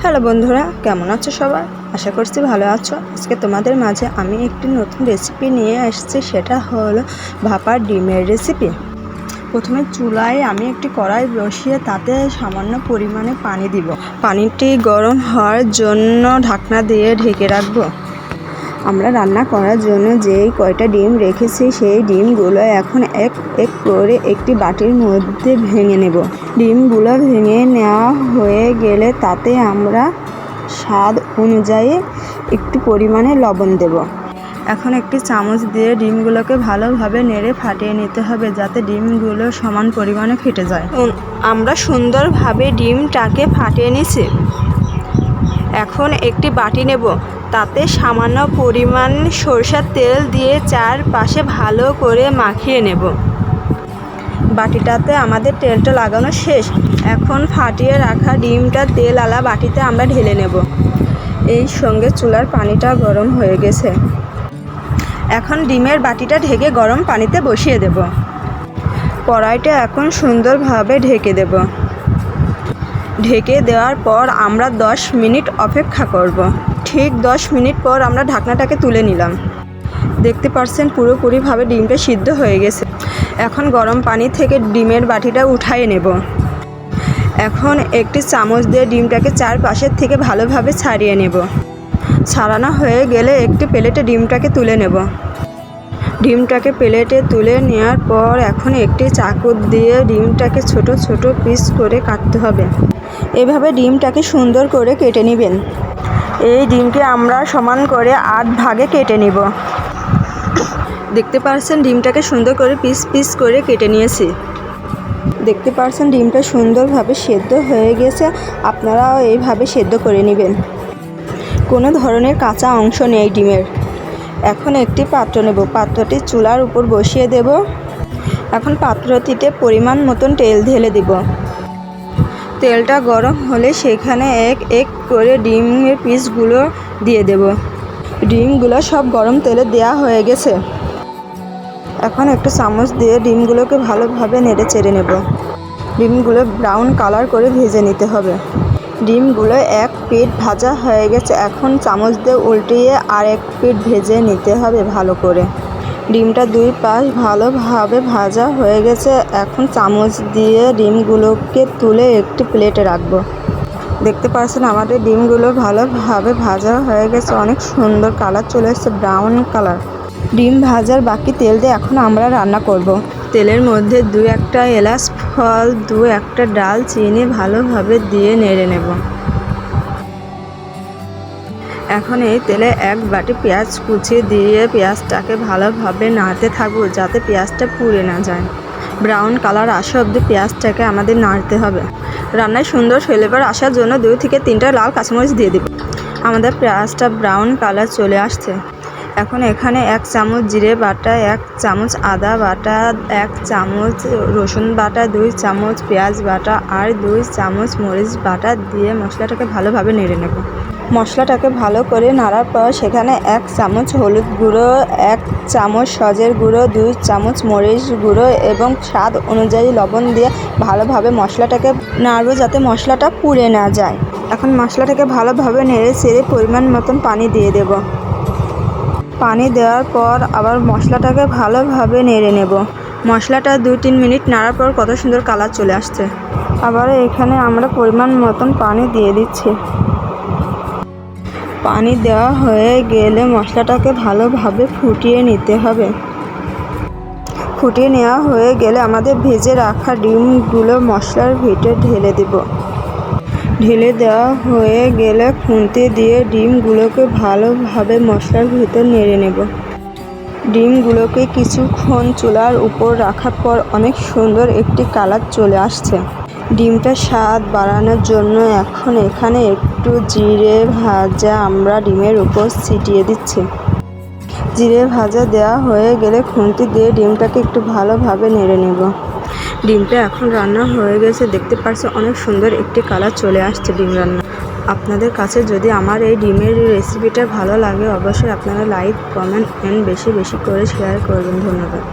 Hello বন্ধুরা, কেমন আছো সবাই? আশা করছি ভালো আছো। আজকে তোমাদের মাঝে আমি একটি নতুন রেসিপি নিয়ে এসেছি, সেটা হলো ভাপা ডিমের রেসিপি। প্রথমে চুলায় আমি একটি কড়াই বসিয়ে তাতে সামান্য পরিমাণে পানি দিব। পানিটি গরম হওয়ার জন্য ঢাকনা দিয়ে ঢেকে রাখবো। আমরা রান্না করার জন্য যেই কয়টা ডিম রেখেছি সেই ডিমগুলো এখন এক এক করে একটি বাটির মধ্যে ভেঙে নেব। ডিমগুলো ভেঙে নেওয়া হয়ে গেলে তাতে আমরা স্বাদ অনুযায়ী একটু পরিমাণে লবণ দেব। এখন একটি চামচ দিয়ে ডিমগুলোকে ভালোভাবে নেড়ে ফাটিয়ে নিতে হবে, যাতে ডিমগুলো সমান পরিমাণে ফেটে যায়। আমরা সুন্দরভাবে ডিমটাকে ফাটিয়ে নিছি। এখন একটি বাটি নেব, তাতে সামান্য পরিমাণ সরষের তেল দিয়ে চারপাশে ভালো করে মাখিয়ে নেব। বাটিটাতে আমাদের তেলটা লাগানো শেষ। এখন ফাটিয়ে রাখা ডিমটা তেলওয়ালা বাটিতে আমরা ঢেলে নেব। এই সঙ্গে চুলার পানিটা গরম হয়ে গেছে। এখন ডিমের বাটিটা ঢেকে গরম পানিতে বসিয়ে দেব। কড়াইটা এখন সুন্দরভাবে ঢেকে দেব। ঢেকে দেওয়ার পর আমরা 10 মিনিট অপেক্ষা করব। ঠিক 10 মিনিট পর আমরা ঢাকনাটাকে তুলে নিলাম। দেখতে পাচ্ছেন পুরোপুরিভাবে ডিমটা সিদ্ধ হয়ে গেছে। এখন গরম পানি থেকে ডিমের বাটিটা উঠায়ে নেব। এখন একটি চামচ দিয়ে ডিমটাকে চারপাশের থেকে ভালোভাবে ছাড়িয়ে নেব। ছাড়ানো হয়ে গেলে একটি প্লেটে ডিমটাকে তুলে নেব। ডিমটাকে প্লেটে তুলে নেওয়ার পর এখন একটি চাকু দিয়ে ডিমটাকে ছোট ছোট পিস করে কাটতে হবে। এভাবে ডিমটাকে সুন্দর করে কেটে নেবেন। এই ডিমকে আমরা সমান করে 8 ভাগে কেটে নিব। দেখতে পাচ্ছেন ডিমটাকে সুন্দর করে পিস পিস করে কেটে নিয়েছি। দেখতে পাচ্ছেন ডিমটা সুন্দরভাবে সেদ্ধ হয়ে গেছে। আপনারাও এইভাবে সেদ্ধ করে নেবেন। কোনো ধরনের কাঁচা অংশ নেই ডিমের। এখন একটি পাত্র নেব। পাত্রটি চুলার উপর বসিয়ে দেব। এখন পাত্রটিতে পরিমাণ মতন তেল ঢেলে দেব। তেলটা গরম হলে সেখানে এক এক করে ডিমের পিসগুলো দিয়ে দেব। ডিমগুলো সব গরম তেলে দেওয়া হয়ে গেছে। এখন একটু চামচ দিয়ে ডিমগুলোকে ভালোভাবে নেড়ে চেড়ে নেব। ডিমগুলো ব্রাউন কালার করে ভেজে নিতে হবে। ডিমগুলো এক পিঠ ভাজা হয়ে গেছে। এখন চামচ দিয়ে উল্টিয়ে আর এক পিঠ ভেজে নিতে হবে ভালো করে। ডিমটা দুই পাশ ভালোভাবে ভাজা হয়ে গেছে। এখন চামচ দিয়ে ডিমগুলোকে তুলে একটি প্লেটে রাখবো। দেখতে পাচ্ছেন আমাদের ডিমগুলো ভালোভাবে ভাজা হয়ে গেছে। অনেক সুন্দর কালার চলে এসেছে, ব্রাউন কালার। ডিম ভাজার বাকি তেল দিয়ে এখন আমরা রান্না করব। তেলের মধ্যে 2-1টা এলাচ ফল, 2-1টা ডালচিনি ভালোভাবে দিয়ে নেড়ে নেব। এখন এই তেলে 1 বাটি পেঁয়াজ কুচি দিয়ে পেঁয়াজটাকে ভালোভাবে নাড়তে থাকবো, যাতে পেঁয়াজটা পুড়ে না যায়। ব্রাউন কালার আসা অবধি পেঁয়াজটাকে আমাদের নাড়তে হবে। রান্নায় সুন্দর ফ্লেভার আসার জন্য 2 থেকে 3টা লাল কাঁচামরিচ দিয়ে দেব। আমাদের পেঁয়াজটা ব্রাউন কালার চলে আসছে। এখন এখানে 1 চামচ জিরে বাটা, 1 চামচ আদা বাটা, 1 চামচ রসুন বাটা, 2 চামচ পেঁয়াজ বাটা আর 2 চামচ মরিচ বাটা দিয়ে মশলাটাকে ভালোভাবে নেড়ে নেব। মশলাটাকে ভালো করে নাড়ার পর সেখানে 1 চামচ হলুদ গুঁড়ো, 1 চামচ সজের গুঁড়ো, 2 চামচ মরিচ গুঁড়ো এবং স্বাদ অনুযায়ী লবণ দিয়ে ভালোভাবে মশলাটাকে নাড়ব, যাতে মশলাটা পুড়ে না যায়। এখন মশলাটাকে ভালোভাবে নেড়ে চেড়ে পরিমাণ মতন পানি দিয়ে দেব। পানি দেওয়ার পর আবার মশলাটাকে ভালোভাবে নেড়ে নেব। মশলাটা 2-3 মিনিট নাড়ার পর কত সুন্দর কালার চলে আসছে। আবার এখানে আমরা পরিমাণ মতন পানি দিয়ে দিচ্ছি। পানি দেওয়া হয়ে গেলে মশলাটাকে ভালোভাবে ফুটিয়ে নিতে হবে। ফুটিয়ে নেওয়া হয়ে গেলে আমাদের ভেজে রাখা ডিমগুলো মশলার ভিতরে ঢেলে দেব। ঢেলে দেওয়া হয়ে গেলে খুন্তি দিয়ে ডিমগুলোকে ভালোভাবে মশলার ভিতর নেড়ে নেব। ডিমগুলোকে কিছুক্ষণ চুলার উপর রাখার পর অনেক সুন্দর একটি কালার চলে আসছে। ডিমটা স্বাদ বাড়ানোর জন্য এখন এখানে একটু জিরে ভাজা আমরা ডিমের উপর ছিটিয়ে দিচ্ছি। জিরে ভাজা দেওয়া হয়ে গেলে খুন্তি দিয়ে ডিমটাকে একটু ভালোভাবে নেড়ে নেব। ডিমটা এখন রান্না হয়ে গেছে। দেখতে পাচ্ছেন অনেক সুন্দর একটি কালার চলে আসছে ডিম রান্না। আপনাদের কাছে যদি আমার এই ডিমের রেসিপিটা ভালো লাগে, অবশ্যই আপনারা লাইক, কমেন্ট এন্ড বেশি বেশি করে শেয়ার করবেন। ধন্যবাদ।